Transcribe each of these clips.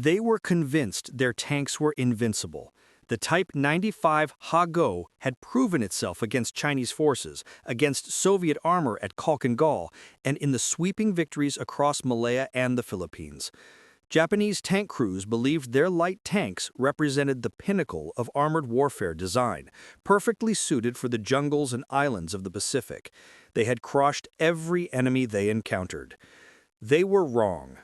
They were convinced their tanks were invincible. The Type 95 Ha-Go had proven itself against Chinese forces, against Soviet armor at Khalkhin Gol, and in the sweeping victories across Malaya and the Philippines. Japanese tank crews believed their light tanks represented the pinnacle of armored warfare design, perfectly suited for the jungles and islands of the Pacific. They had crushed every enemy they encountered. They were wrong.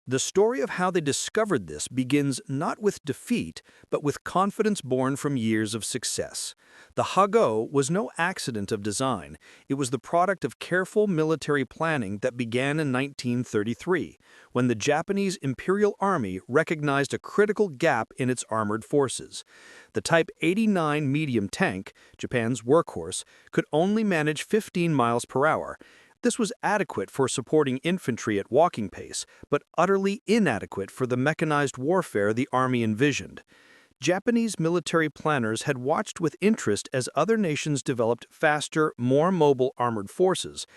The story of how they discovered this begins not with defeat, but with confidence born from years of success. The Ha-Go was no accident of design. It was the product of careful military planning that began in 1933, when the Japanese Imperial Army recognized a critical gap in its armored forces. The Type 89 medium tank, Japan's workhorse, could only manage 15 miles per hour. This was adequate for supporting infantry at walking pace, but utterly inadequate for the mechanized warfare the Army envisioned. Japanese military planners had watched with interest as other nations developed faster, more mobile armored forces.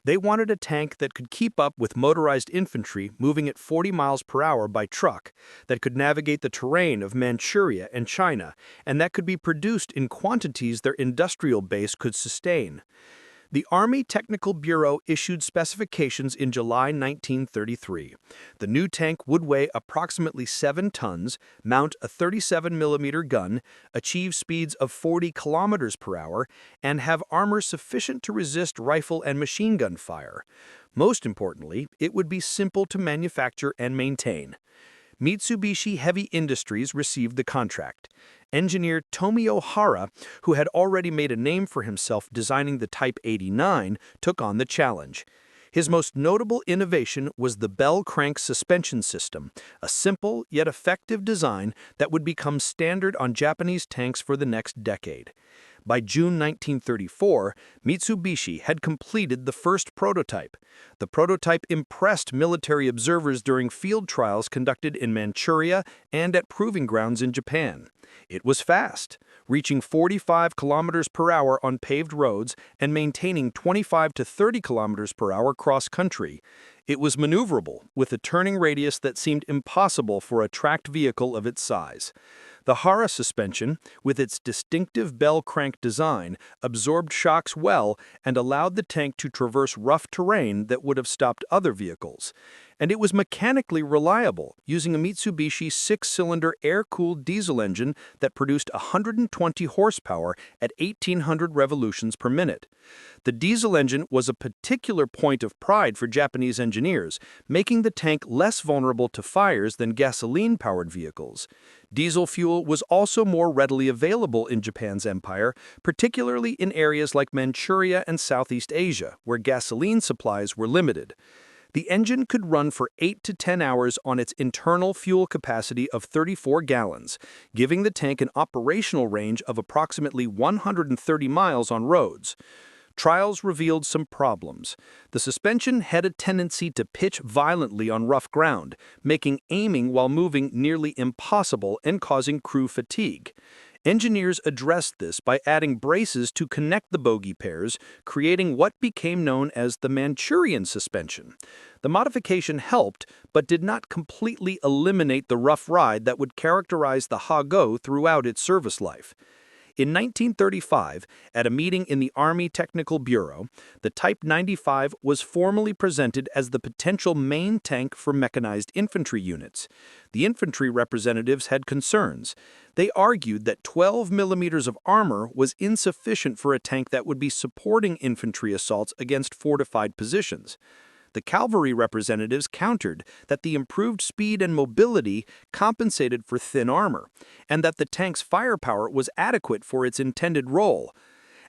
They wanted a tank that could keep up with motorized infantry moving at 40 miles per hour by truck, that could navigate the terrain of Manchuria and China, and that could be produced in quantities their industrial base could sustain. The Army Technical Bureau issued specifications in July 1933. The new tank would weigh approximately 7 tons, mount a 37mm gun, achieve speeds of 40 kilometers per hour, and have armor sufficient to resist rifle and machine gun fire. Most importantly, it would be simple to manufacture and maintain. Mitsubishi Heavy Industries received the contract. Engineer Tomio Hara, who had already made a name for himself designing the Type 89, took on the challenge. His most notable innovation was the bell crank suspension system, a simple yet effective design that would become standard on Japanese tanks for the next decade. By June 1934, Mitsubishi had completed the first prototype. The prototype impressed military observers during field trials conducted in Manchuria and at proving grounds in Japan. It was fast, reaching 45 kilometers per hour on paved roads and maintaining 25 to 30 kilometers per hour cross-country. It was maneuverable, with a turning radius that seemed impossible for a tracked vehicle of its size. The Hara suspension, with its distinctive bell crank design, absorbed shocks well and allowed the tank to traverse rough terrain that would have stopped other vehicles. And it was mechanically reliable, using a Mitsubishi 6-cylinder air-cooled diesel engine that produced 120 horsepower at 1,800 revolutions per minute. The diesel engine was a particular point of pride for Japanese engineers, making the tank less vulnerable to fires than gasoline-powered vehicles. Diesel fuel was also more readily available in Japan's empire, particularly in areas like Manchuria and Southeast Asia, where gasoline supplies were limited. The engine could run for 8 to 10 hours on its internal fuel capacity of 34 gallons, giving the tank an operational range of approximately 130 miles on roads. Trials revealed some problems. The suspension had a tendency to pitch violently on rough ground, making aiming while moving nearly impossible and causing crew fatigue. Engineers addressed this by adding braces to connect the bogie pairs, creating what became known as the Manchurian suspension. The modification helped, but did not completely eliminate the rough ride that would characterize the Ha-Go throughout its service life. In 1935, at a meeting in the Army Technical Bureau, the Type 95 was formally presented as the potential main tank for mechanized infantry units. The infantry representatives had concerns. They argued that 12 millimeters of armor was insufficient for a tank that would be supporting infantry assaults against fortified positions. The cavalry representatives countered that the improved speed and mobility compensated for thin armor, and that the tank's firepower was adequate for its intended role.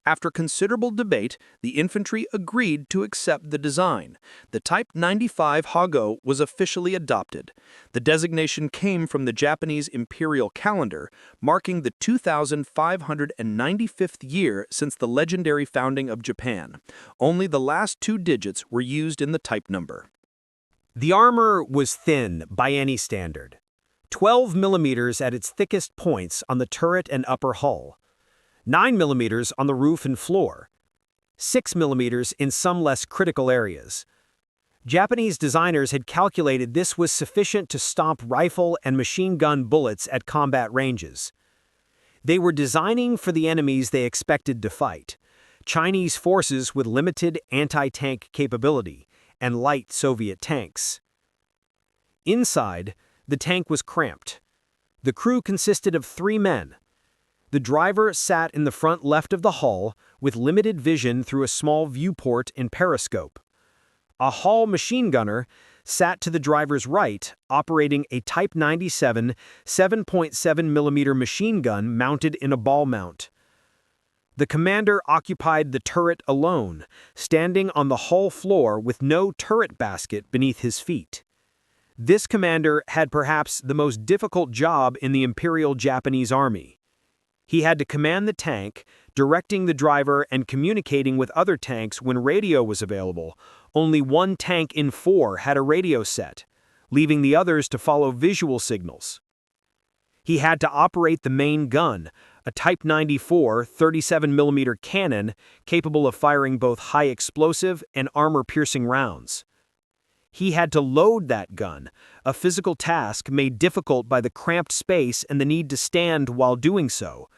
After considerable debate, the infantry agreed to accept the design. The Type 95 Ha-Go was officially adopted. The designation came from the Japanese Imperial calendar, marking the 2,595th year since the legendary founding of Japan. Only the last 2 digits were used in the type number. The armor was thin by any standard. 12 millimeters at its thickest points on the turret and upper hull. 9 millimeters on the roof and floor, 6 millimeters in some less critical areas. Japanese designers had calculated this was sufficient to stop rifle and machine gun bullets at combat ranges. They were designing for the enemies they expected to fight: Chinese forces with limited anti-tank capability and light Soviet tanks. Inside, the tank was cramped. The crew consisted of 3 men. The driver sat in the front left of the hull with limited vision through a small viewport and periscope. A Hall machine gunner sat to the driver's right, operating a Type 97 7.7mm machine gun mounted in a ball mount. The commander occupied the turret alone, standing on the hull floor with no turret basket beneath his feet. This commander had perhaps the most difficult job in the Imperial Japanese Army. He had to command the tank, directing the driver and communicating with other tanks when radio was available. Only 1 tank in 4 had a radio set, leaving the others to follow visual signals. He had to operate the main gun, a Type 94 37mm cannon capable of firing both high explosive and armor-piercing rounds. He had to load that gun, a physical task made difficult by the cramped space and the need to stand while doing so.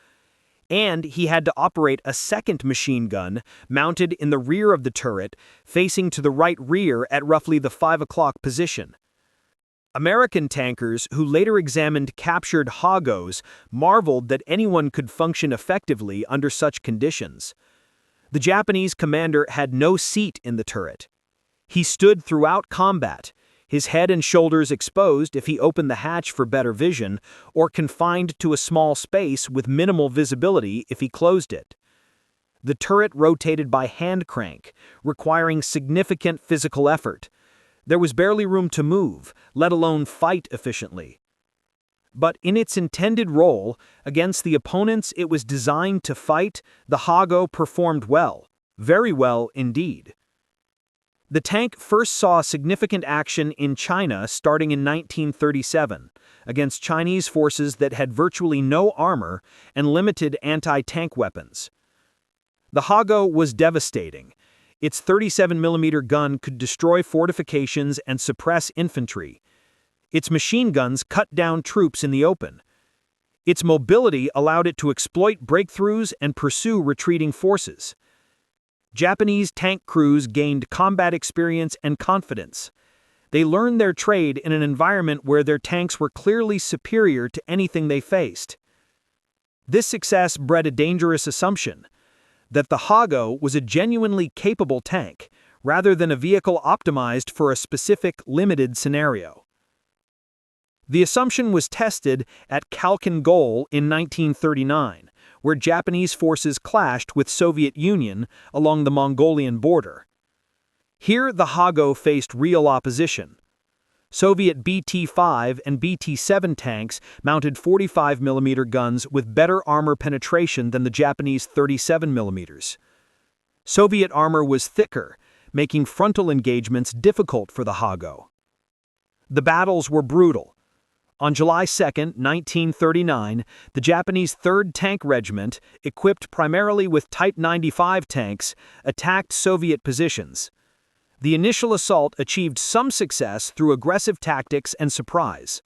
And he had to operate a second machine gun mounted in the rear of the turret, facing to the right rear at roughly the 5 o'clock position. American tankers who later examined captured Hagos marveled that anyone could function effectively under such conditions. The Japanese commander had no seat in the turret. He stood throughout combat, his head and shoulders exposed if he opened the hatch for better vision, or confined to a small space with minimal visibility if he closed it. The turret rotated by hand crank, requiring significant physical effort. There was barely room to move, let alone fight efficiently. But in its intended role, against the opponents it was designed to fight, the Hago performed well, very well indeed. The tank first saw significant action in China starting in 1937, against Chinese forces that had virtually no armor and limited anti-tank weapons. The Hago was devastating. Its 37mm gun could destroy fortifications and suppress infantry. Its machine guns cut down troops in the open. Its mobility allowed it to exploit breakthroughs and pursue retreating forces. Japanese tank crews gained combat experience and confidence. They learned their trade in an environment where their tanks were clearly superior to anything they faced. This success bred a dangerous assumption: that the Hago was a genuinely capable tank, rather than a vehicle optimized for a specific, limited scenario. The assumption was tested at Khalkhin Gol in 1939, where Japanese forces clashed with Soviet Union along the Mongolian border. Here the Hago faced real opposition. Soviet BT-5 and BT-7 tanks mounted 45mm guns with better armor penetration than the Japanese 37mm. Soviet armor was thicker, making frontal engagements difficult for the Hago. The battles were brutal. On July 2, 1939, the Japanese 3rd Tank Regiment, equipped primarily with Type 95 tanks, attacked Soviet positions. The initial assault achieved some success through aggressive tactics and surprise.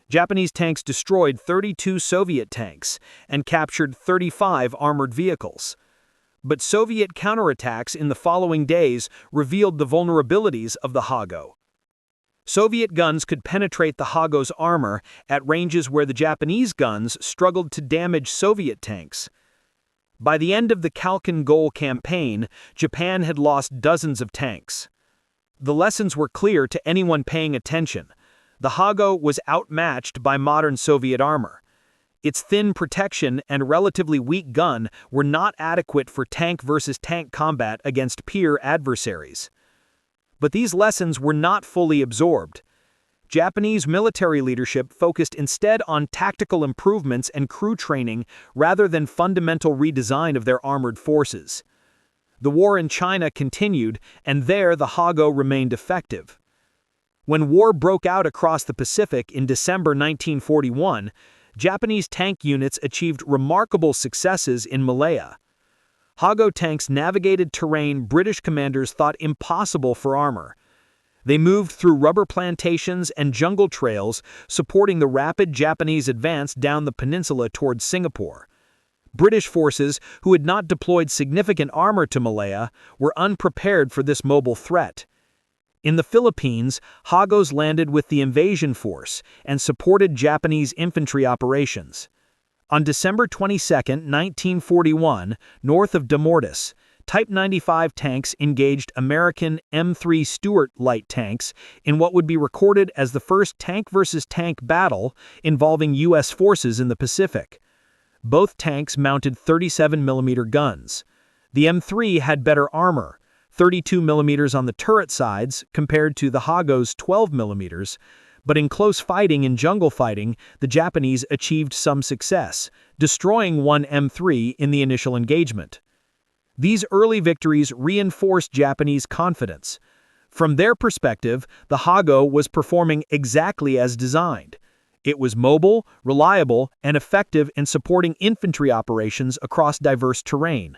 Japanese tanks destroyed 32 Soviet tanks and captured 35 armored vehicles. But Soviet counterattacks in the following days revealed the vulnerabilities of the Hago. Soviet guns could penetrate the Hago's armor at ranges where the Japanese guns struggled to damage Soviet tanks. By the end of the Khalkhin Gol campaign, Japan had lost dozens of tanks. The lessons were clear to anyone paying attention. The Hago was outmatched by modern Soviet armor. Its thin protection and relatively weak gun were not adequate for tank versus tank combat against peer adversaries. But these lessons were not fully absorbed. Japanese military leadership focused instead on tactical improvements and crew training rather than fundamental redesign of their armored forces. The war in China continued, and there the Hago remained effective. When war broke out across the Pacific in December 1941, Japanese tank units achieved remarkable successes in Malaya. Hago tanks navigated terrain British commanders thought impossible for armor. They moved through rubber plantations and jungle trails, supporting the rapid Japanese advance down the peninsula towards Singapore. British forces, who had not deployed significant armor to Malaya, were unprepared for this mobile threat. In the Philippines, Hagos landed with the invasion force and supported Japanese infantry operations. On December 22, 1941, north of Damortis, Type 95 tanks engaged American M3 Stuart light tanks in what would be recorded as the first tank-versus-tank battle involving U.S. forces in the Pacific. Both tanks mounted 37mm guns. The M3 had better armor, 32mm on the turret sides compared to the Hagos' 12mm, but in close fighting and jungle fighting, the Japanese achieved some success, destroying one M3 in the initial engagement. These early victories reinforced Japanese confidence. From their perspective, the Hago was performing exactly as designed. It was mobile, reliable, and effective in supporting infantry operations across diverse terrain.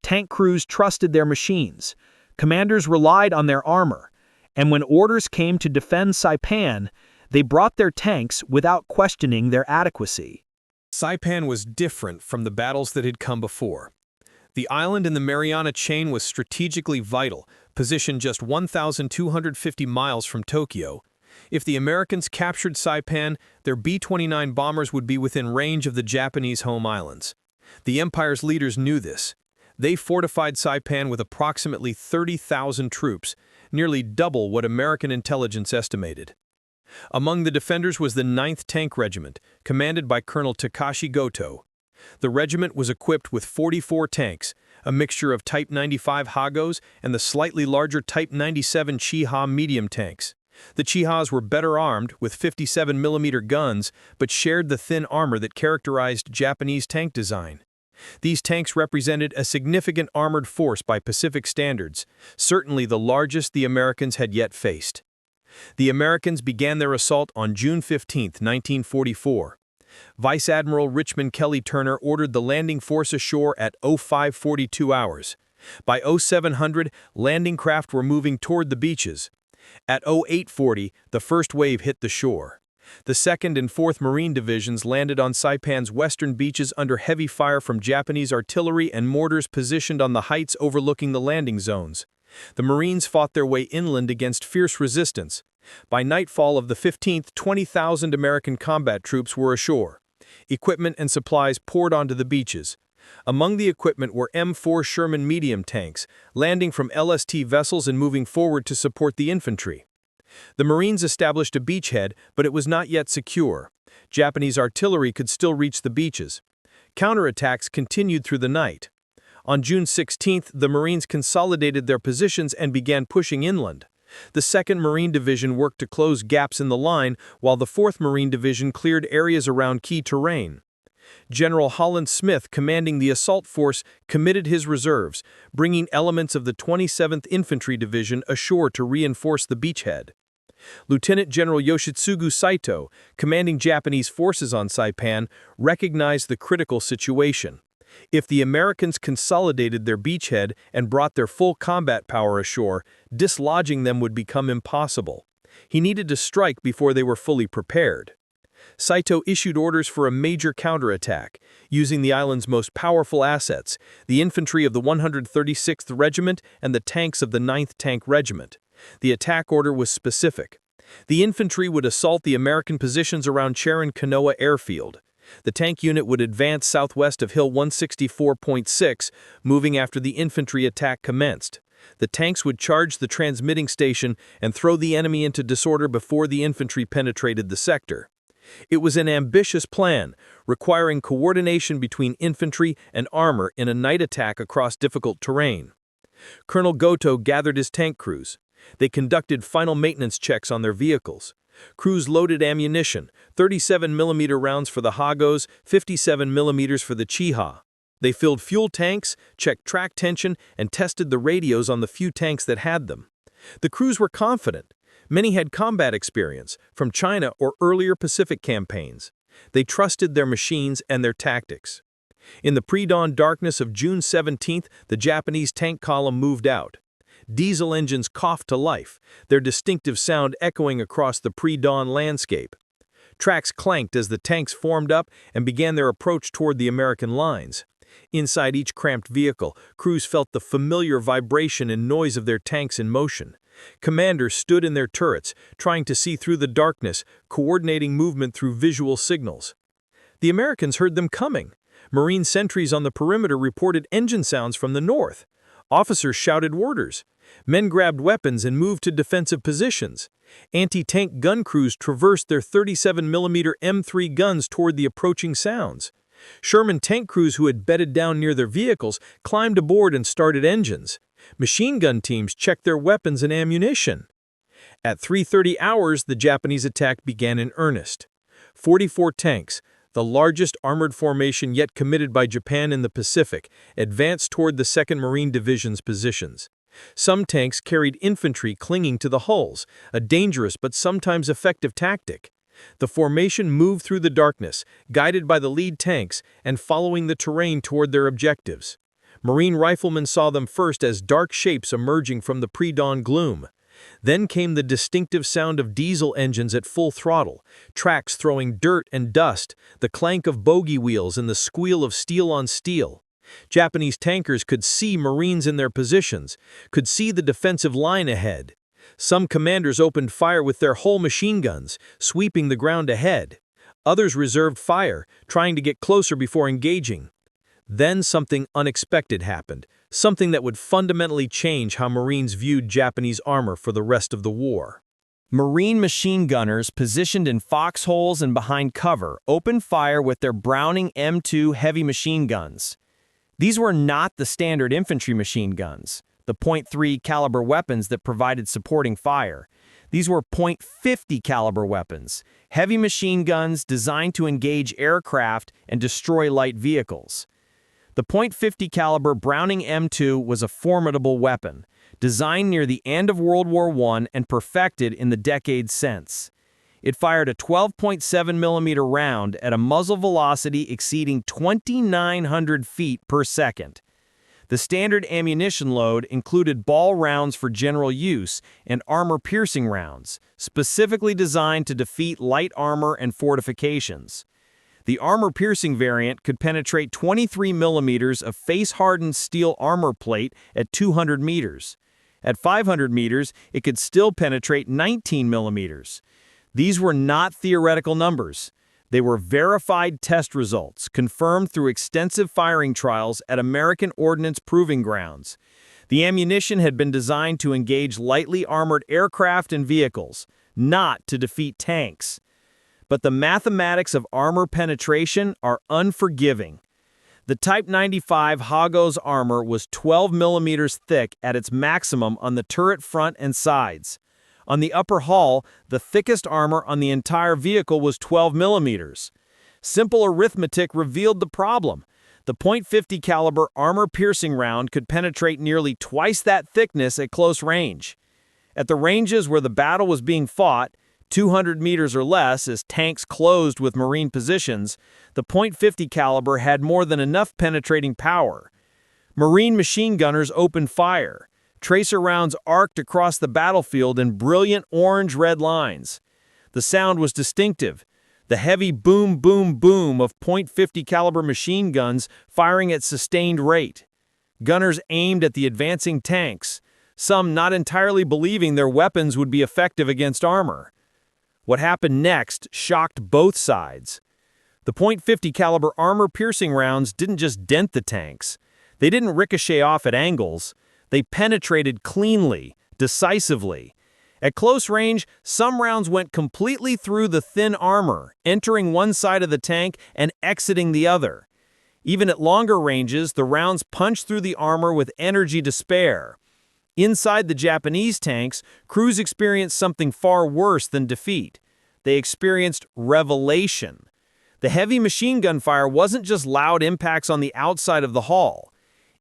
Tank crews trusted their machines, commanders relied on their armor, and when orders came to defend Saipan, they brought their tanks without questioning their adequacy. Saipan was different from the battles that had come before. The island in the Mariana Chain was strategically vital, positioned just 1,250 miles from Tokyo. If the Americans captured Saipan, their B-29 bombers would be within range of the Japanese home islands. The Empire's leaders knew this. They fortified Saipan with approximately 30,000 troops, nearly double what American intelligence estimated. Among the defenders was the 9th Tank Regiment, commanded by Colonel Takashi Goto. The regiment was equipped with 44 tanks, a mixture of Type 95 Hagos and the slightly larger Type 97 Chiha medium tanks. The Chihas were better armed with 57mm guns, but shared the thin armor that characterized Japanese tank design. These tanks represented a significant armored force by Pacific standards, certainly the largest the Americans had yet faced. The Americans began their assault on June 15, 1944. Vice Admiral Richmond Kelly Turner ordered the landing force ashore at 0542 hours. By 0700, landing craft were moving toward the beaches. At 0840, the first wave hit the shore. The 2nd and 4th Marine Divisions landed on Saipan's western beaches under heavy fire from Japanese artillery and mortars positioned on the heights overlooking the landing zones. The Marines fought their way inland against fierce resistance. By nightfall of the 15th, 20,000 American combat troops were ashore. Equipment and supplies poured onto the beaches. Among the equipment were M4 Sherman medium tanks, landing from LST vessels and moving forward to support the infantry. The Marines established a beachhead, but it was not yet secure. Japanese artillery could still reach the beaches. Counterattacks continued through the night. On June 16th, the Marines consolidated their positions and began pushing inland. The 2nd Marine Division worked to close gaps in the line, while the 4th Marine Division cleared areas around key terrain. General Holland Smith, commanding the assault force, committed his reserves, bringing elements of the 27th Infantry Division ashore to reinforce the beachhead. Lieutenant General Yoshitsugu Saito, commanding Japanese forces on Saipan, recognized the critical situation. If the Americans consolidated their beachhead and brought their full combat power ashore, dislodging them would become impossible. He needed to strike before they were fully prepared. Saito issued orders for a major counterattack, using the island's most powerful assets, the infantry of the 136th Regiment and the tanks of the 9th Tank Regiment. The attack order was specific. The infantry would assault the American positions around Charon-Kanoa Airfield. The tank unit would advance southwest of Hill 164.6, moving after the infantry attack commenced. The tanks would charge the transmitting station and throw the enemy into disorder before the infantry penetrated the sector. It was an ambitious plan, requiring coordination between infantry and armor in a night attack across difficult terrain. Colonel Goto gathered his tank crews. They conducted final maintenance checks on their vehicles. Crews loaded ammunition, 37mm rounds for the Hagos, 57mm for the Chiha. They filled fuel tanks, checked track tension, and tested the radios on the few tanks that had them. The crews were confident. Many had combat experience, from China or earlier Pacific campaigns. They trusted their machines and their tactics. In the pre-dawn darkness of June 17th, the Japanese tank column moved out. Diesel engines coughed to life, their distinctive sound echoing across the pre-dawn landscape. Tracks clanked as the tanks formed up and began their approach toward the American lines. Inside each cramped vehicle, crews felt the familiar vibration and noise of their tanks in motion. Commanders stood in their turrets, trying to see through the darkness, coordinating movement through visual signals. The Americans heard them coming. Marine sentries on the perimeter reported engine sounds from the north. Officers shouted orders. Men grabbed weapons and moved to defensive positions. Anti-tank gun crews traversed their 37mm M3 guns toward the approaching sounds. Sherman tank crews who had bedded down near their vehicles climbed aboard and started engines. Machine gun teams checked their weapons and ammunition. At 3:30 hours, the Japanese attack began in earnest. 44 tanks, the largest armored formation yet committed by Japan in the Pacific, advanced toward the 2nd Marine Division's positions. Some tanks carried infantry clinging to the hulls, a dangerous but sometimes effective tactic. The formation moved through the darkness, guided by the lead tanks and following the terrain toward their objectives. Marine riflemen saw them first as dark shapes emerging from the pre-dawn gloom. Then came the distinctive sound of diesel engines at full throttle, tracks throwing dirt and dust, the clank of bogie wheels and the squeal of steel on steel. Japanese tankers could see Marines in their positions, could see the defensive line ahead. Some commanders opened fire with their whole machine guns, sweeping the ground ahead. Others reserved fire, trying to get closer before engaging. Then something unexpected happened, something that would fundamentally change how Marines viewed Japanese armor for the rest of the war. Marine machine gunners positioned in foxholes and behind cover opened fire with their Browning M2 heavy machine guns. These were not the standard infantry machine guns, the .3 caliber weapons that provided supporting fire. These were .50 caliber weapons, heavy machine guns designed to engage aircraft and destroy light vehicles. The .50 caliber Browning M2 was a formidable weapon, designed near the end of World War I and perfected in the decades since. It fired a 12.7mm round at a muzzle velocity exceeding 2,900 feet per second. The standard ammunition load included ball rounds for general use and armor-piercing rounds, specifically designed to defeat light armor and fortifications. The armor-piercing variant could penetrate 23 millimeters of face-hardened steel armor plate at 200 meters. At 500 meters, it could still penetrate 19 millimeters. These were not theoretical numbers. They were verified test results, confirmed through extensive firing trials at American Ordnance Proving Grounds. The ammunition had been designed to engage lightly armored aircraft and vehicles, not to defeat tanks. But the mathematics of armor penetration are unforgiving. The Type 95 Hago's armor was 12 millimeters thick at its maximum on the turret front and sides. On the upper hull, the thickest armor on the entire vehicle was 12 millimeters. Simple arithmetic revealed the problem. The .50 caliber armor-piercing round could penetrate nearly twice that thickness at close range. At the ranges where the battle was being fought, 200 meters or less as tanks closed with Marine positions, the .50 caliber had more than enough penetrating power. Marine machine gunners opened fire. Tracer rounds arced across the battlefield in brilliant orange-red lines. The sound was distinctive, the heavy boom, boom, boom of .50 caliber machine guns firing at sustained rate. Gunners aimed at the advancing tanks, some not entirely believing their weapons would be effective against armor. What happened next shocked both sides. The .50 caliber armor-piercing rounds didn't just dent the tanks. They didn't ricochet off at angles. They penetrated cleanly, decisively. At close range, some rounds went completely through the thin armor, entering one side of the tank and exiting the other. Even at longer ranges, the rounds punched through the armor with energy to spare. Inside the Japanese tanks, crews experienced something far worse than defeat. They experienced revelation. The heavy machine gun fire wasn't just loud impacts on the outside of the hull.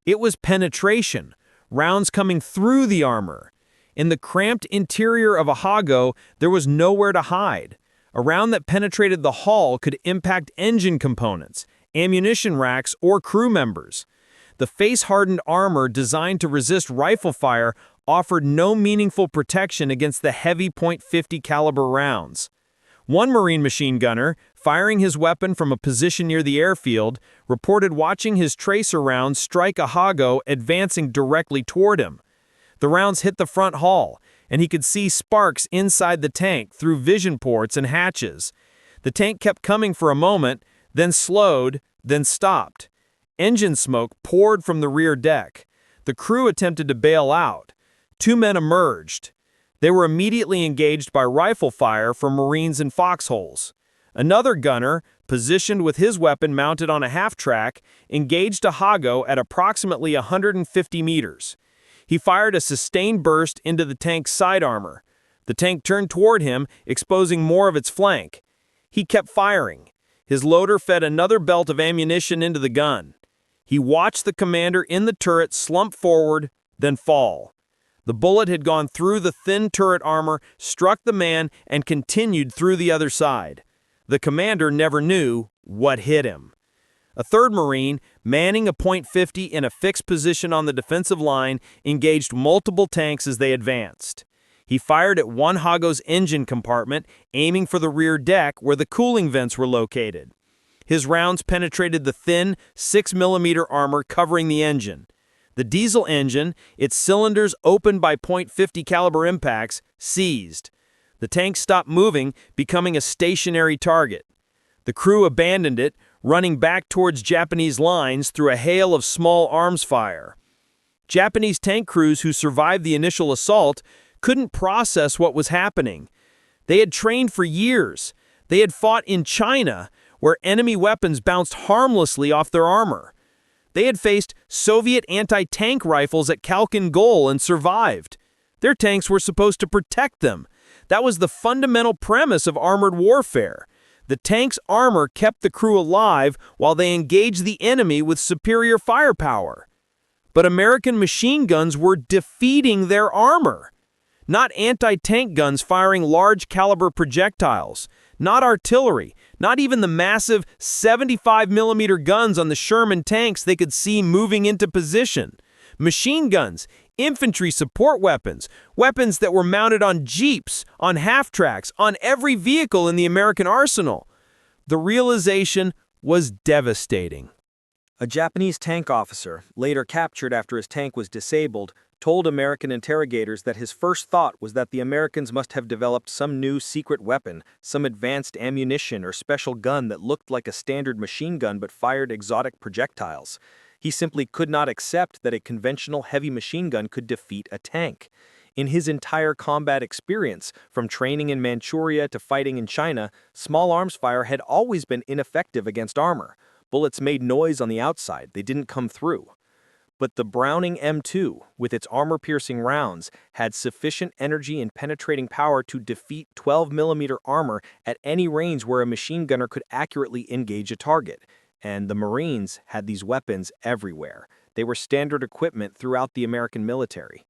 It was penetration, rounds coming through the armor. In the cramped interior of a Hago, there was nowhere to hide. A round that penetrated the hull could impact engine components, ammunition racks, or crew members. The face-hardened armor designed to resist rifle fire offered no meaningful protection against the heavy .50 caliber rounds. One Marine machine gunner, firing his weapon from a position near the airfield, reported watching his tracer rounds strike a Hago advancing directly toward him. The rounds hit the front hull, and he could see sparks inside the tank through vision ports and hatches. The tank kept coming for a moment, then slowed, then stopped. Engine smoke poured from the rear deck. The crew attempted to bail out. 2 men emerged. They were immediately engaged by rifle fire from Marines in foxholes. Another gunner, positioned with his weapon mounted on a half-track, engaged a Hago at approximately 150 meters. He fired a sustained burst into the tank's side armor. The tank turned toward him, exposing more of its flank. He kept firing. His loader fed another belt of ammunition into the gun. He watched the commander in the turret slump forward, then fall. The bullet had gone through the thin turret armor, struck the man, and continued through the other side. The commander never knew what hit him. A third Marine, manning a .50 in a fixed position on the defensive line, engaged multiple tanks as they advanced. He fired at one Hago's engine compartment, aiming for the rear deck where the cooling vents were located. His rounds penetrated the thin 6mm armor covering the engine. The diesel engine, its cylinders opened by .50 caliber impacts, seized. The tank stopped moving, becoming a stationary target. The crew abandoned it, running back towards Japanese lines through a hail of small arms fire. Japanese tank crews who survived the initial assault couldn't process what was happening. They had trained for years. They had fought in China, where enemy weapons bounced harmlessly off their armor. They had faced Soviet anti-tank rifles at Khalkhin Gol and survived. Their tanks were supposed to protect them. That was the fundamental premise of armored warfare. The tank's armor kept the crew alive while they engaged the enemy with superior firepower. But American machine guns were defeating their armor. Not anti-tank guns firing large caliber projectiles. Not artillery. Not even the massive 75mm guns on the Sherman tanks they could see moving into position. Machine guns, infantry support weapons, weapons that were mounted on jeeps, on half-tracks, on every vehicle in the American arsenal. The realization was devastating. A Japanese tank officer, later captured after his tank was disabled, told American interrogators that his first thought was that the Americans must have developed some new secret weapon, some advanced ammunition or special gun that looked like a standard machine gun but fired exotic projectiles. He simply could not accept that a conventional heavy machine gun could defeat a tank. In his entire combat experience, from training in Manchuria to fighting in China, small arms fire had always been ineffective against armor. Bullets made noise on the outside, they didn't come through. But the Browning M2, with its armor-piercing rounds, had sufficient energy and penetrating power to defeat 12mm armor at any range where a machine gunner could accurately engage a target. And the Marines had these weapons everywhere. They were standard equipment throughout the American military.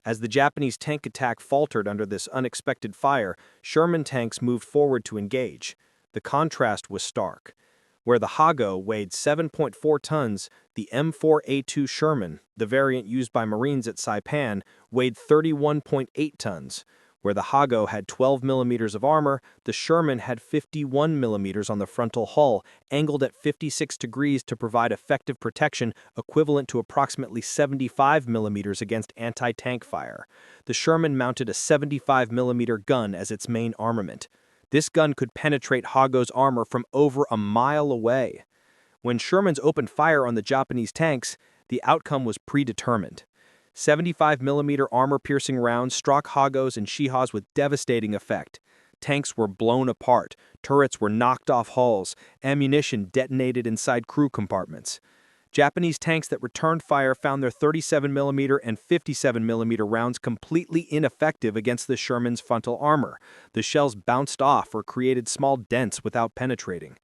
As the Japanese tank attack faltered under this unexpected fire, Sherman tanks moved forward to engage. The contrast was stark. Where the Hago weighed 7.4 tons, the M4A2 Sherman, the variant used by Marines at Saipan, weighed 31.8 tons. Where the Hago had 12mm of armor, the Sherman had 51mm on the frontal hull, angled at 56 degrees to provide effective protection equivalent to approximately 75mm against anti-tank fire. The Sherman mounted a 75mm gun as its main armament. This gun could penetrate Hago's armor from over a mile away. When Shermans opened fire on the Japanese tanks, the outcome was predetermined. 75mm armor-piercing rounds struck Hagos and Shihas with devastating effect. Tanks were blown apart, turrets were knocked off hulls, ammunition detonated inside crew compartments. Japanese tanks that returned fire found their 37mm and 57mm rounds completely ineffective against the Sherman's frontal armor. The shells bounced off or created small dents without penetrating.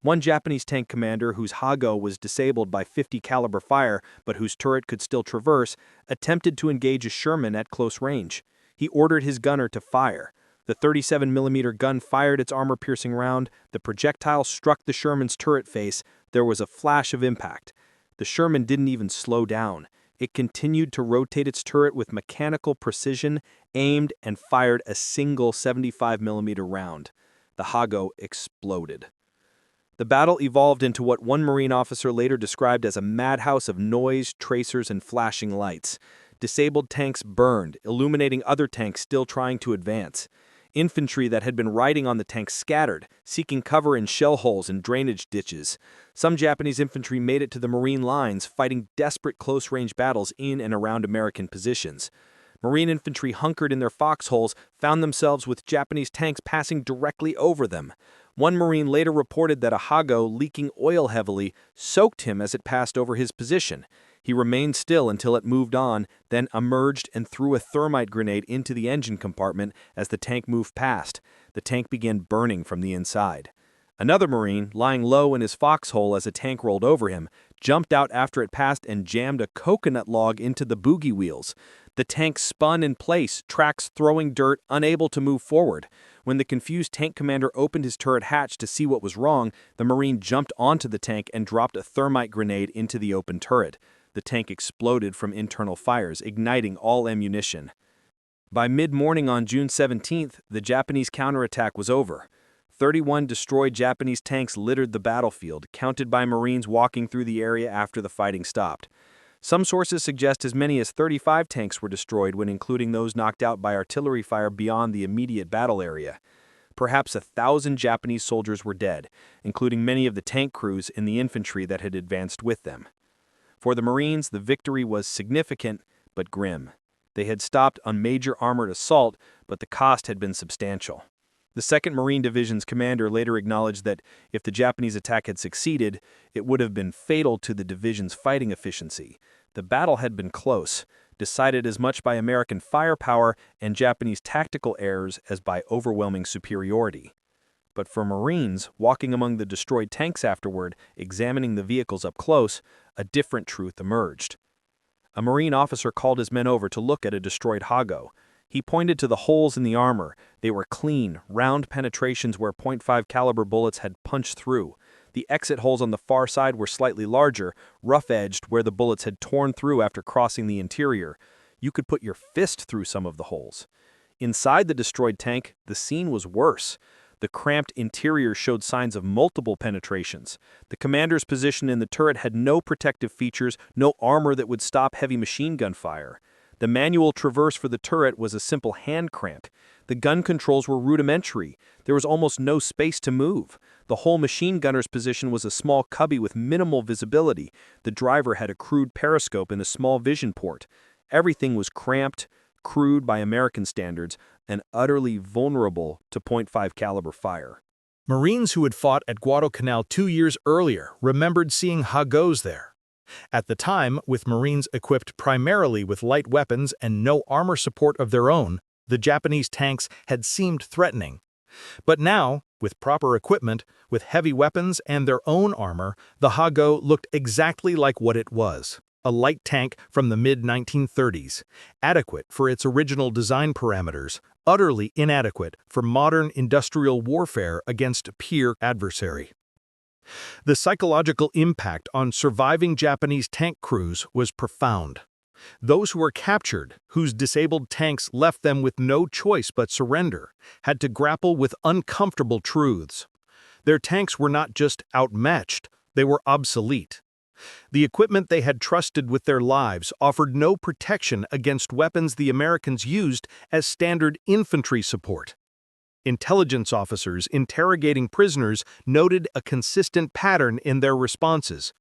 One Japanese tank commander whose Hago was disabled by .50 caliber fire but whose turret could still traverse, attempted to engage a Sherman at close range. He ordered his gunner to fire. The 37mm gun fired its armor-piercing round. The projectile struck the Sherman's turret face. There was a flash of impact. The Sherman didn't even slow down. It continued to rotate its turret with mechanical precision, aimed and fired a single 75mm round. The Hago exploded. The battle evolved into what one Marine officer later described as a madhouse of noise, tracers, and flashing lights. Disabled tanks burned, illuminating other tanks still trying to advance. Infantry that had been riding on the tanks scattered, seeking cover in shell holes and drainage ditches. Some Japanese infantry made it to the Marine lines, fighting desperate close-range battles in and around American positions. Marine infantry hunkered in their foxholes found themselves with Japanese tanks passing directly over them. One Marine later reported that a Hago, leaking oil heavily, soaked him as it passed over his position. He remained still until it moved on, then emerged and threw a thermite grenade into the engine compartment as the tank moved past. The tank began burning from the inside. Another Marine, lying low in his foxhole as a tank rolled over him, jumped out after it passed and jammed a coconut log into the bogie wheels. The tank spun in place, tracks throwing dirt, unable to move forward. When the confused tank commander opened his turret hatch to see what was wrong, the Marine jumped onto the tank and dropped a thermite grenade into the open turret. The tank exploded from internal fires, igniting all ammunition. By mid-morning on June 17th, the Japanese counterattack was over. 31 destroyed Japanese tanks littered the battlefield, counted by Marines walking through the area after the fighting stopped. Some sources suggest as many as 35 tanks were destroyed when including those knocked out by artillery fire beyond the immediate battle area. Perhaps 1,000 Japanese soldiers were dead, including many of the tank crews and the infantry that had advanced with them. For the Marines, the victory was significant but grim. They had stopped a major armored assault, but the cost had been substantial. The 2nd Marine Division's commander later acknowledged that if the Japanese attack had succeeded, it would have been fatal to the division's fighting efficiency. The battle had been close, decided as much by American firepower and Japanese tactical errors as by overwhelming superiority. But for Marines, walking among the destroyed tanks afterward, examining the vehicles up close, a different truth emerged. A Marine officer called his men over to look at a destroyed Hago. He pointed to the holes in the armor. They were clean, round penetrations where .5 caliber bullets had punched through. The exit holes on the far side were slightly larger, rough-edged where the bullets had torn through after crossing the interior. You could put your fist through some of the holes. Inside the destroyed tank, the scene was worse. The cramped interior showed signs of multiple penetrations. The commander's position in the turret had no protective features, no armor that would stop heavy machine gun fire. The manual traverse for the turret was a simple hand crank. The gun controls were rudimentary. There was almost no space to move. The whole machine gunner's position was a small cubby with minimal visibility. The driver had a crude periscope and a small vision port. Everything was cramped, crude by American standards, and utterly vulnerable to .5 caliber fire. Marines who had fought at Guadalcanal 2 years earlier remembered seeing Hagos there. At the time, with Marines equipped primarily with light weapons and no armor support of their own, the Japanese tanks had seemed threatening. But now, with proper equipment, with heavy weapons and their own armor, the Hago looked exactly like what it was. A light tank from the mid-1930s, adequate for its original design parameters, utterly inadequate for modern industrial warfare against a peer adversary. The psychological impact on surviving Japanese tank crews was profound. Those who were captured, whose disabled tanks left them with no choice but surrender, had to grapple with uncomfortable truths. Their tanks were not just outmatched, they were obsolete. The equipment they had trusted with their lives offered no protection against weapons the Americans used as standard infantry support. Intelligence officers interrogating prisoners noted a consistent pattern in their responses.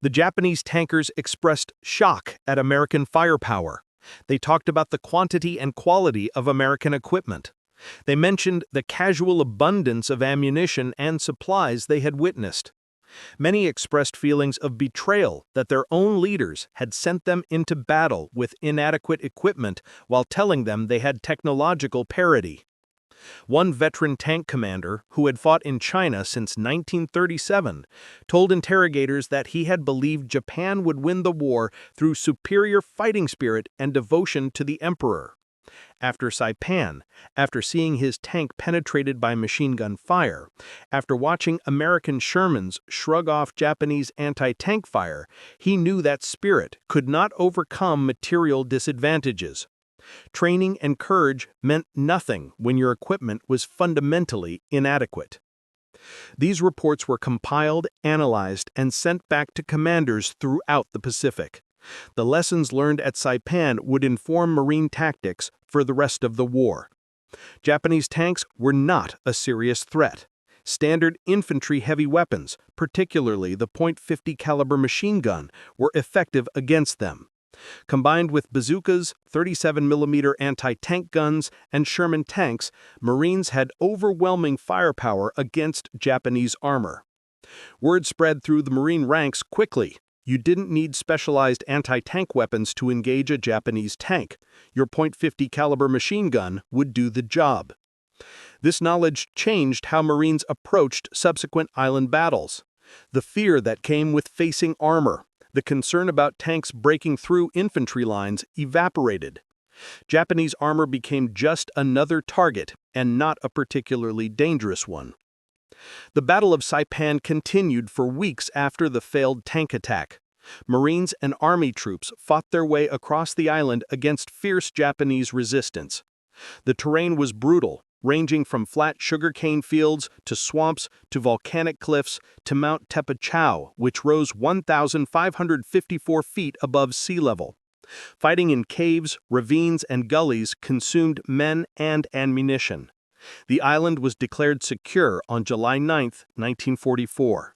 The Japanese tankers expressed shock at American firepower. They talked about the quantity and quality of American equipment. They mentioned the casual abundance of ammunition and supplies they had witnessed. Many expressed feelings of betrayal that their own leaders had sent them into battle with inadequate equipment while telling them they had technological parity. One veteran tank commander, who had fought in China since 1937, told interrogators that he had believed Japan would win the war through superior fighting spirit and devotion to the emperor. After Saipan, after seeing his tank penetrated by machine gun fire, after watching American Shermans shrug off Japanese anti-tank fire, he knew that spirit could not overcome material disadvantages. Training and courage meant nothing when your equipment was fundamentally inadequate. These reports were compiled, analyzed, and sent back to commanders throughout the Pacific. The lessons learned at Saipan would inform Marine tactics for the rest of the war. Japanese tanks were not a serious threat. Standard infantry heavy weapons, particularly the .50 caliber machine gun, were effective against them. Combined with bazookas, 37mm anti-tank guns, and Sherman tanks, Marines had overwhelming firepower against Japanese armor. Word spread through the Marine ranks quickly. You didn't need specialized anti-tank weapons to engage a Japanese tank. Your .50 caliber machine gun would do the job. This knowledge changed how Marines approached subsequent island battles. The fear that came with facing armor, the concern about tanks breaking through infantry lines evaporated. Japanese armor became just another target and not a particularly dangerous one. The Battle of Saipan continued for weeks after the failed tank attack. Marines and Army troops fought their way across the island against fierce Japanese resistance. The terrain was brutal, ranging from flat sugarcane fields to swamps to volcanic cliffs to Mount Tepechau, which rose 1,554 feet above sea level. Fighting in caves, ravines, and gullies consumed men and ammunition. The island was declared secure on July 9, 1944.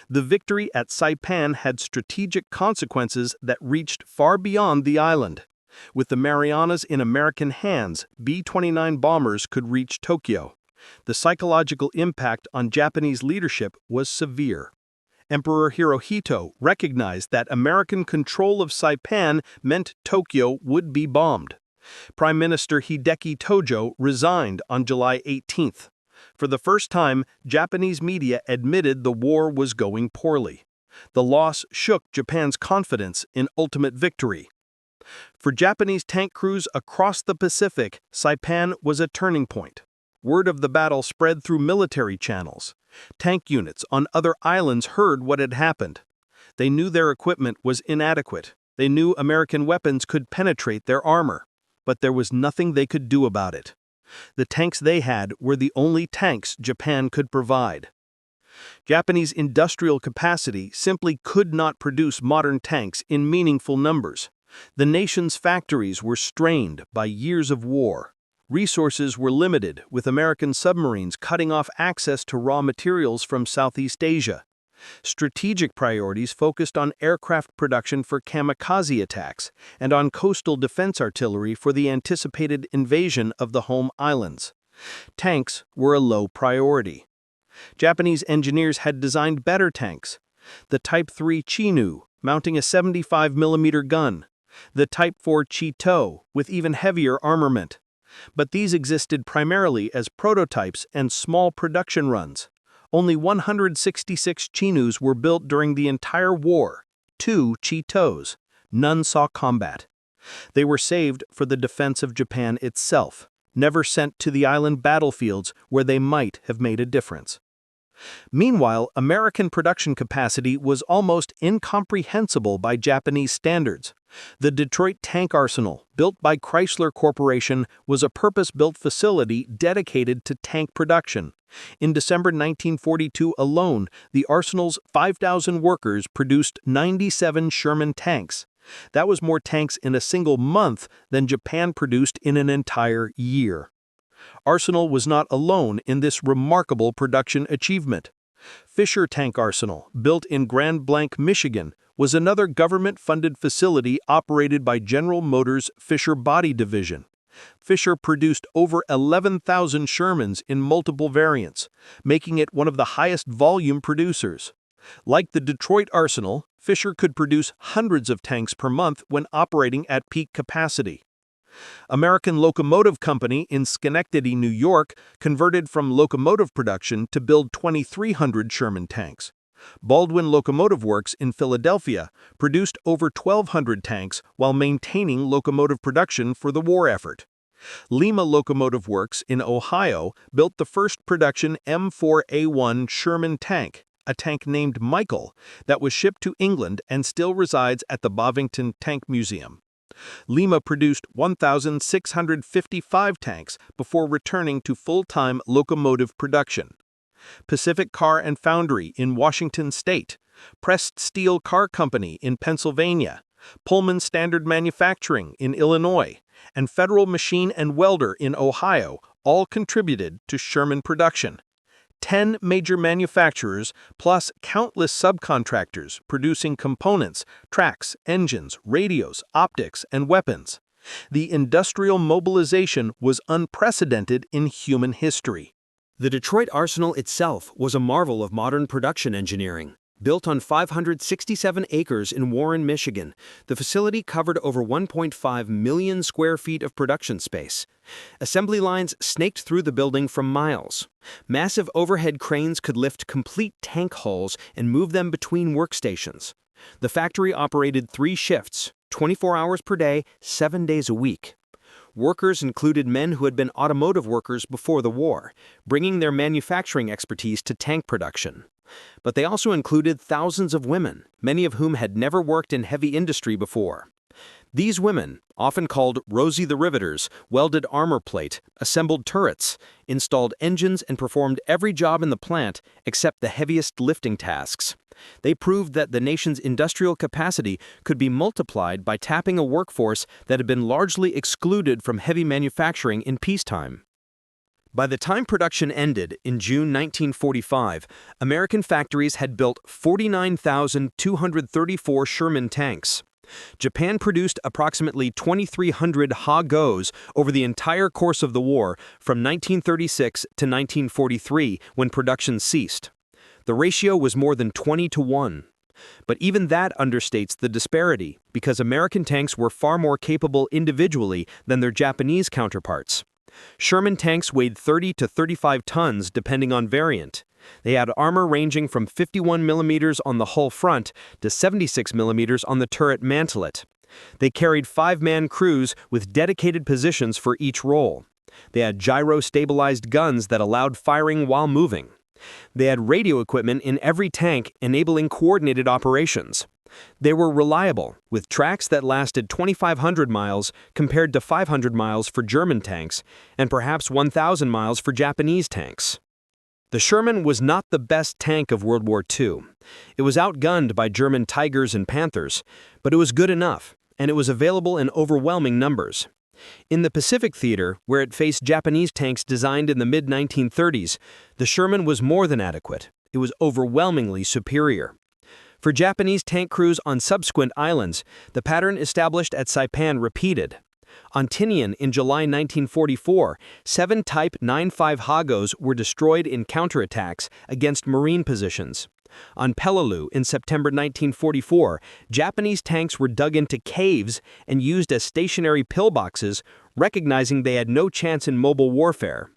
The victory at Saipan had strategic consequences that reached far beyond the island. With the Marianas in American hands, B-29 bombers could reach Tokyo. The psychological impact on Japanese leadership was severe. Emperor Hirohito recognized that American control of Saipan meant Tokyo would be bombed. Prime Minister Hideki Tojo resigned on July 18th. For the first time, Japanese media admitted the war was going poorly. The loss shook Japan's confidence in ultimate victory. For Japanese tank crews across the Pacific, Saipan was a turning point. Word of the battle spread through military channels. Tank units on other islands heard what had happened. They knew their equipment was inadequate. They knew American weapons could penetrate their armor. But there was nothing they could do about it. The tanks they had were the only tanks Japan could provide. Japanese industrial capacity simply could not produce modern tanks in meaningful numbers. The nation's factories were strained by years of war. Resources were limited, with American submarines cutting off access to raw materials from Southeast Asia. Strategic priorities focused on aircraft production for kamikaze attacks and on coastal defense artillery for the anticipated invasion of the home islands. Tanks were a low priority. Japanese engineers had designed better tanks. The Type 3 Chinu, mounting a 75mm gun. The Type 4 Chito, with even heavier armament. But these existed primarily as prototypes and small production runs. Only 166 Chinus were built during the entire war, 2 Chitos. None saw combat. They were saved for the defense of Japan itself, never sent to the island battlefields where they might have made a difference. Meanwhile, American production capacity was almost incomprehensible by Japanese standards. The Detroit Tank Arsenal, built by Chrysler Corporation, was a purpose-built facility dedicated to tank production. In December 1942 alone, the arsenal's 5,000 workers produced 97 Sherman tanks. That was more tanks in a single month than Japan produced in an entire year. Arsenal was not alone in this remarkable production achievement. Fisher Tank Arsenal, built in Grand Blanc, Michigan, was another government-funded facility operated by General Motors' Fisher Body Division. Fisher produced over 11,000 Shermans in multiple variants, making it one of the highest volume producers. Like the Detroit Arsenal, Fisher could produce hundreds of tanks per month when operating at peak capacity. American Locomotive Company in Schenectady, New York, converted from locomotive production to build 2,300 Sherman tanks. Baldwin Locomotive Works in Philadelphia produced over 1,200 tanks while maintaining locomotive production for the war effort. Lima Locomotive Works in Ohio built the first production M4A1 Sherman tank, a tank named Michael, that was shipped to England and still resides at the Bovington Tank Museum. Lima produced 1,655 tanks before returning to full-time locomotive production. Pacific Car and Foundry in Washington State, Pressed Steel Car Company in Pennsylvania, Pullman Standard Manufacturing in Illinois, and Federal Machine and Welder in Ohio all contributed to Sherman production. 10 major manufacturers plus countless subcontractors producing components, tracks, engines, radios, optics, and weapons. The industrial mobilization was unprecedented in human history. The Detroit Arsenal itself was a marvel of modern production engineering. Built on 567 acres in Warren, Michigan, the facility covered over 1.5 million square feet of production space. Assembly lines snaked through the building for miles. Massive overhead cranes could lift complete tank hulls and move them between workstations. The factory operated 3 shifts, 24 hours per day, 7 days a week. Workers included men who had been automotive workers before the war, bringing their manufacturing expertise to tank production. But they also included thousands of women, many of whom had never worked in heavy industry before. These women, often called Rosie the Riveters, welded armor plate, assembled turrets, installed engines, and performed every job in the plant except the heaviest lifting tasks. They proved that the nation's industrial capacity could be multiplied by tapping a workforce that had been largely excluded from heavy manufacturing in peacetime. By the time production ended in June 1945, American factories had built 49,234 Sherman tanks. Japan produced approximately 2,300 Ha-Gos over the entire course of the war from 1936 to 1943 when production ceased. The ratio was more than 20-1. But even that understates the disparity because American tanks were far more capable individually than their Japanese counterparts. Sherman tanks weighed 30 to 35 tons depending on variant. They had armor ranging from 51 millimeters on the hull front to 76 millimeters on the turret mantelet. They carried 5-man crews with dedicated positions for each role. They had gyro-stabilized guns that allowed firing while moving. They had radio equipment in every tank enabling coordinated operations. They were reliable, with tracks that lasted 2,500 miles compared to 500 miles for German tanks, and perhaps 1,000 miles for Japanese tanks. The Sherman was not the best tank of World War II. It was outgunned by German Tigers and Panthers, but it was good enough, and it was available in overwhelming numbers. In the Pacific Theater, where it faced Japanese tanks designed in the mid-1930s, the Sherman was more than adequate. It was overwhelmingly superior. For Japanese tank crews on subsequent islands, the pattern established at Saipan repeated. On Tinian in July 1944, 7 Type 95 Ha-Gos were destroyed in counterattacks against Marine positions. On Peleliu in September 1944, Japanese tanks were dug into caves and used as stationary pillboxes, recognizing they had no chance in mobile warfare.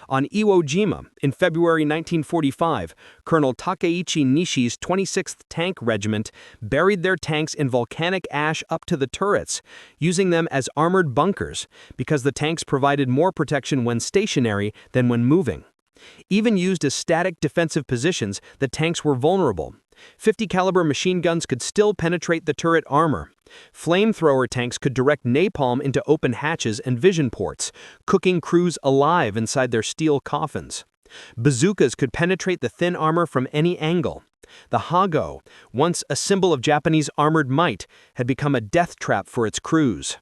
On Iwo Jima, in February 1945, Colonel Takeichi Nishi's 26th Tank Regiment buried their tanks in volcanic ash up to the turrets, using them as armored bunkers because the tanks provided more protection when stationary than when moving. Even used as static defensive positions, the tanks were vulnerable. 50-caliber machine guns could still penetrate the turret armor. Flamethrower tanks could direct napalm into open hatches and vision ports, cooking crews alive inside their steel coffins. Bazookas could penetrate the thin armor from any angle. The Ha-Go, once a symbol of Japanese armored might, had become a death trap for its crews.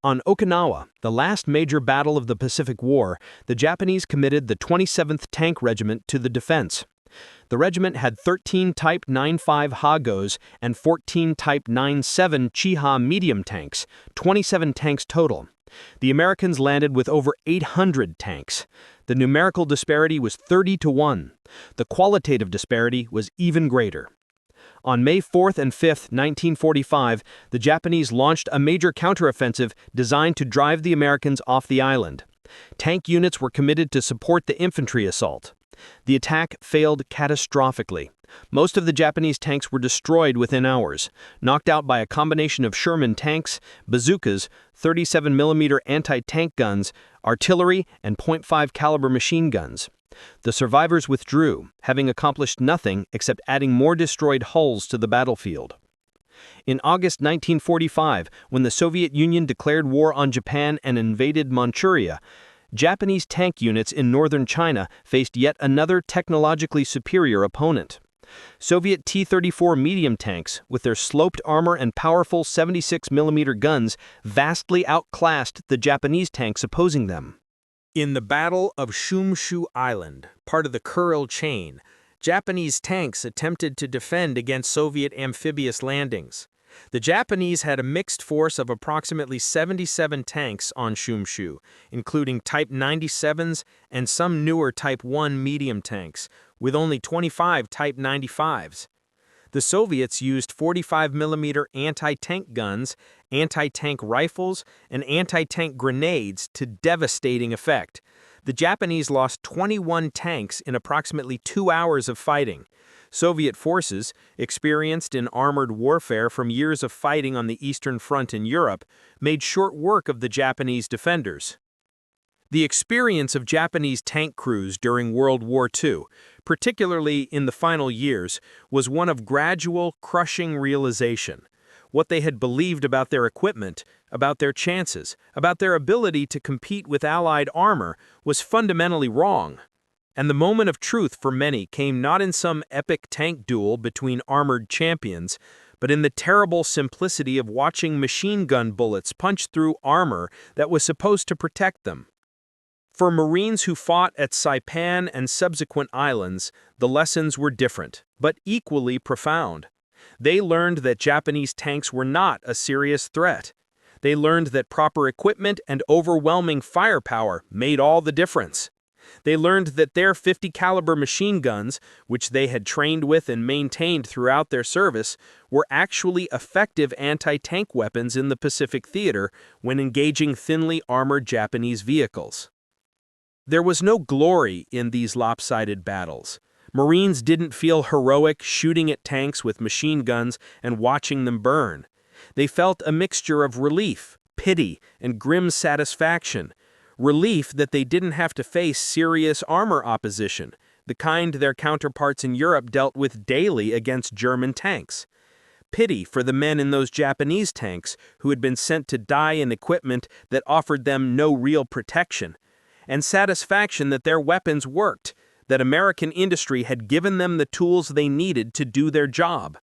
On Okinawa, the last major battle of the Pacific War, the Japanese committed the 27th Tank Regiment to the defense. The regiment had 13 Type 95 Ha-Gos and 14 Type 97 Chi-Ha medium tanks, 27 tanks total. The Americans landed with over 800 tanks. The numerical disparity was 30-1. The qualitative disparity was even greater. On May 4th and 5th, 1945, the Japanese launched a major counteroffensive designed to drive the Americans off the island. Tank units were committed to support the infantry assault. The attack failed catastrophically. Most of the Japanese tanks were destroyed within hours, knocked out by a combination of Sherman tanks, bazookas, 37mm anti-tank guns, artillery, and .5 caliber machine guns. The survivors withdrew, having accomplished nothing except adding more destroyed hulls to the battlefield. In August 1945, when the Soviet Union declared war on Japan and invaded Manchuria, Japanese tank units in northern China faced yet another technologically superior opponent. Soviet T-34 medium tanks, with their sloped armor and powerful 76mm guns, vastly outclassed the Japanese tanks opposing them. In the Battle of Shumshu Island, part of the Kuril chain, Japanese tanks attempted to defend against Soviet amphibious landings. The Japanese had a mixed force of approximately 77 tanks on Shumshu, including Type 97s and some newer Type 1 medium tanks, with only 25 Type 95s. The Soviets used 45mm anti-tank guns, anti-tank rifles, and anti-tank grenades to devastating effect. The Japanese lost 21 tanks in approximately 2 hours of fighting. Soviet forces, experienced in armored warfare from years of fighting on the Eastern Front in Europe, made short work of the Japanese defenders. The experience of Japanese tank crews during World War II, particularly in the final years, was one of gradual, crushing realization. What they had believed about their equipment, about their chances, about their ability to compete with Allied armor was fundamentally wrong. And the moment of truth for many came not in some epic tank duel between armored champions, but in the terrible simplicity of watching machine gun bullets punch through armor that was supposed to protect them. For Marines who fought at Saipan and subsequent islands, the lessons were different, but equally profound. They learned that Japanese tanks were not a serious threat. They learned that proper equipment and overwhelming firepower made all the difference. They learned that their 50 caliber machine guns, which they had trained with and maintained throughout their service, were actually effective anti-tank weapons in the Pacific theater when engaging thinly armored Japanese vehicles. There was no glory in these lopsided battles. Marines didn't feel heroic shooting at tanks with machine guns and watching them burn. They felt a mixture of relief, pity, and grim satisfaction. Relief that they didn't have to face serious armor opposition, the kind their counterparts in Europe dealt with daily against German tanks. Pity for the men in those Japanese tanks who had been sent to die in equipment that offered them no real protection. And satisfaction that their weapons worked, that American industry had given them the tools they needed to do their job.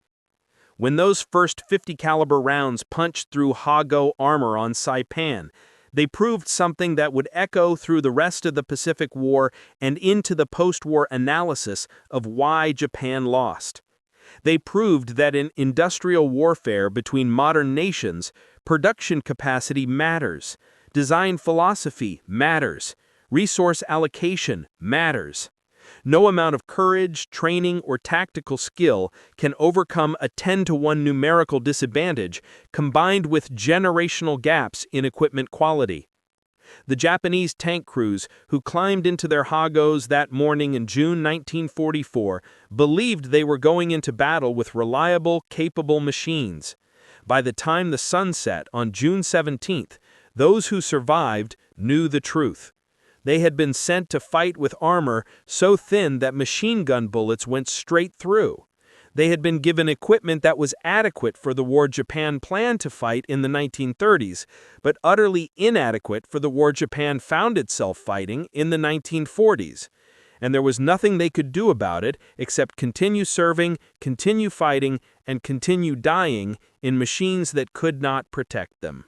When those first 50 caliber rounds punched through Hago armor on Saipan, they proved something that would echo through the rest of the Pacific War and into the post-war analysis of why Japan lost. They proved that in industrial warfare between modern nations, production capacity matters, design philosophy matters, resource allocation matters. No amount of courage, training, or tactical skill can overcome a 10-to-1 numerical disadvantage combined with generational gaps in equipment quality. The Japanese tank crews who climbed into their Hagos that morning in June 1944 believed they were going into battle with reliable, capable machines. By the time the sun set on June 17th, those who survived knew the truth. They had been sent to fight with armor so thin that machine gun bullets went straight through. They had been given equipment that was adequate for the war Japan planned to fight in the 1930s, but utterly inadequate for the war Japan found itself fighting in the 1940s. And there was nothing they could do about it except continue serving, continue fighting, and continue dying in machines that could not protect them.